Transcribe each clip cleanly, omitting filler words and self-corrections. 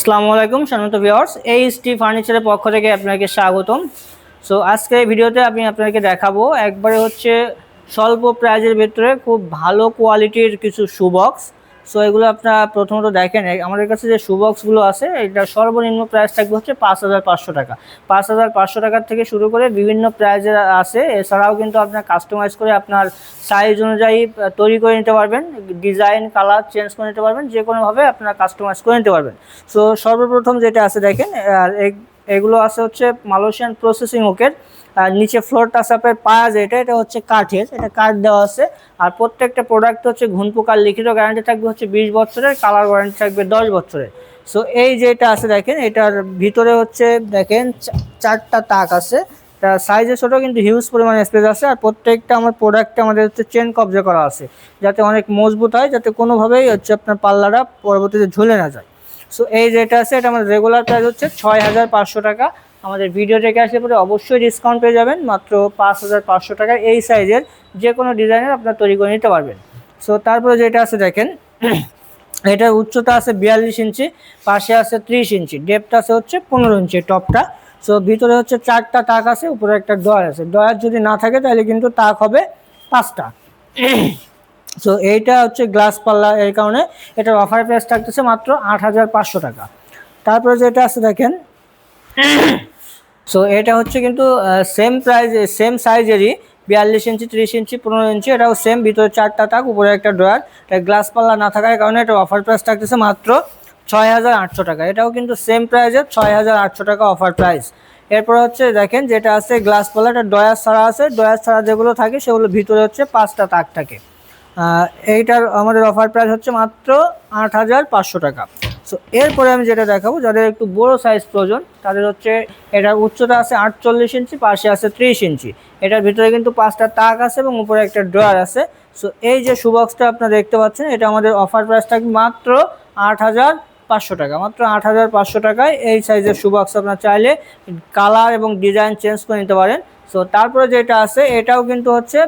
আসসালামু আলাইকুম সম্মানিত ভিউয়ার্স, এইচটি ফার্নিচারের পক্ষ থেকে আপনাকে স্বাগতম। সো আজকে এই ভিডিওতে আমি আপনাকে দেখাবো একবারে হচ্ছে স্বল্প প্রাইজের ভিতরে খুব ভালো কোয়ালিটির কিছু শু বক্স। সো এগুলো আপনারা প্রথমত দেখেন, আমাদের কাছে যে শু বক্সগুলো আছে এটা সর্বনিম্ন প্রাইস থাকবে হচ্ছে 5,500 টাকা। 5,500 টাকার থেকে শুরু করে বিভিন্ন প্রাইজের আছে। এছাড়াও কিন্তু আপনার কাস্টমাইজ করে আপনার সাইজ অনুযায়ী তৈরি করে নিতে পারবেন, ডিজাইন কালার চেঞ্জ করে নিতে পারবেন, যে কোনোভাবে আপনারা কাস্টমাইজ করে নিতে পারবেন। সো সর্বপ্রথম যেটা আছে দেখেন, আর এগুলো আছে হচ্ছে মালয়েশিয়ান প্রসেসিং ওকের। আর নিচে ফ্লোরটা আছে আপনার পায়া, এটা হচ্ছে কাঠের, এটা কাঠ দেওয়া আছে। আর প্রত্যেকটা প্রোডাক্ট হচ্ছে ঘুণ পোকার লিখিত গ্যারান্টি থাকবে হচ্ছে 20 বছরের, কালার ওয়ারেন্টি থাকবে 10 বছরের। সো এই যেটা আছে দেখেন, এটার ভিতরে হচ্ছে দেখেন 4টা তাক আছে। সাইজে ছোটো কিন্তু হিউজ পরিমাণে স্পেস আছে। আর প্রত্যেকটা আমার প্রোডাক্টে আমাদের হচ্ছে চেন কবজা করা আছে, যাতে অনেক মজবুত হয়, যাতে কোনোভাবেই হচ্ছে আপনার পাল্লাটা পরবর্তীতে ঝুলে না যায়। সো এই যেটা আছে এটা আমাদের রেগুলার প্রাইস হচ্ছে 6,500 টাকা। আমাদের ভিডিও থেকে আসলে পরে অবশ্যই ডিসকাউন্ট পেয়ে যাবেন, মাত্র 5,500 টাকায় এই সাইজের যে কোনো ডিজাইনের আপনার তৈরি করে নিতে পারবেন। সো তারপরে যেটা আছে দেখেন, এটার উচ্চতা আছে 42 ইঞ্চি, পাশে আছে 30 ইঞ্চি, ডেপথ আছে হচ্ছে 15 ইঞ্চি টপটা। সো ভিতরে হচ্ছে 4টা তাক আছে, উপরে একটা ডয়ার আছে। ডয়ার যদি না থাকে তাহলে কিন্তু তাক হবে 5টা। সো এইটা হচ্ছে গ্লাস পাল্লা, এই কারণে এটার অফার প্রাইস থাকতেছে মাত্র 8,500 টাকা। তারপরে যেটা আছে দেখেন, সো এটা হচ্ছে কিন্তু সেম প্রাইস সেম সাইজেরই, 42 ইঞ্চি, 30 ইঞ্চি, 15 ইঞ্চি, এটাও সেম, ভিতরে 4টা তাক, উপরে একটা ড্রয়ার। গ্লাস পাল্লা না থাকার কারণে এটা অফার প্রাইস থাকতেছে মাত্র 6,800 টাকা। এটাও কিন্তু সেম প্রাইসের 6,800 টাকা অফার প্রাইস। এরপর হচ্ছে দেখেন যেটা আছে গ্লাস পাল্লা, এটা ডয়ার ছাড়া আছে। ডয়ার ছাড়া যেগুলো থাকে সেগুলো ভিতরে হচ্ছে 5টা তাক থাকে। এইটার আমাদের অফার প্রাইস হচ্ছে মাত্র 8,500 টাকা। সো এরপরে আমি যেটা দেখাবো, যাদের একটু বড় সাইজ প্রয়োজন তাদের হচ্ছে এটার উচ্চতা আছে 48 ইঞ্চি, পাশে আছে 30 ইঞ্চি। এটার ভিতরে কিন্তু 5টা তাক আছে এবং উপরে একটা ড্রয়ার আছে। সো এই যে শু বক্সটা আপনারা দেখতে পাচ্ছেন, এটা আমাদের অফার প্রাইস থাকবে মাত্র 8,500 টাকা। মাত্র 8,500 টাকায় এই সাইজের শু বক্স আপনারা চাইলে কালার এবং ডিজাইন চেঞ্জ করে নিতে পারেন। সো তারপরে যেটা আছে এটাও কিন্তু হচ্ছে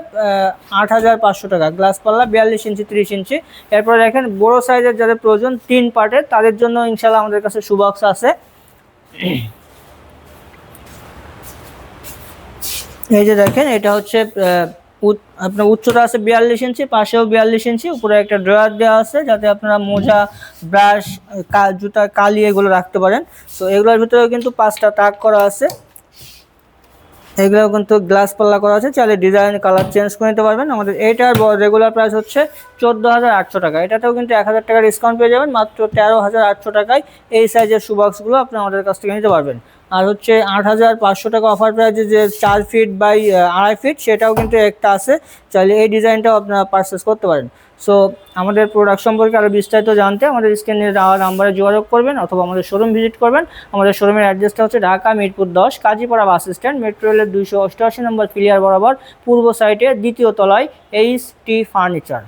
8,500 টাকা, গ্লাস পাল্লা, 42 ইঞ্চি, 30 ইঞ্চি। এরপরে দেখেন বড় সাইজের যাদের প্রয়োজন 3 পার্টের, তাদের জন্য ইনশাল্লাহ আমাদের কাছে শু বক্স আছে। এই যে দেখেন, এটা হচ্ছে আপনার উচ্চতা আছে 42 ইঞ্চি, পাশেও 42 ইঞ্চি, উপরে একটা ড্রয়ার দেওয়া আছে, যাতে আপনারা মোজা, ব্রাশ, জুতা, কালি এগুলো রাখতে পারেন। তো এগুলোর ভিতরেও কিন্তু 5টা তাক করা আছে। এগুলো কিন্তু গ্লাস পাল্লা করা আছে, চাইলে ডিজাইন কালার চেঞ্জ করে নিতে পারবেন। আমাদের এইটার রেগুলার প্রাইস হচ্ছে 14,800 টাকা। এটাতেও কিন্তু 1,000 টাকা ডিসকাউন্ট পেয়ে যাবেন, মাত্র 13,800 টাকায় এই সাইজের শু বক্সগুলো আপনি আমাদের কাছ থেকে নিতে পারবেন। আর হচ্ছে 8,500 টাকা অফার প্রাইসে যে 4 ফিট বাই 2.5 ফিট, সেটাও কিন্তু একটা আছে, চাইলে এই ডিজাইনটাও আপনারা পারচেস করতে পারেন। সো আমাদের প্রোডাক্ট সম্পর্কে আরও বিস্তারিত জানতে আমাদের স্ক্রিনে দেওয়া নাম্বারে যোগাযোগ করবেন অথবা আমাদের শোরুম ভিজিট করবেন। আমাদের শোরুমের অ্যাড্রেসটা হচ্ছে Dhaka Mirpur 10 Kazipara bus stand, metro রেলের 288 নম্বর পিলিয়ার বরাবর পূর্ব সাইডে 2য় তলায় এইচটি ফার্নিচার।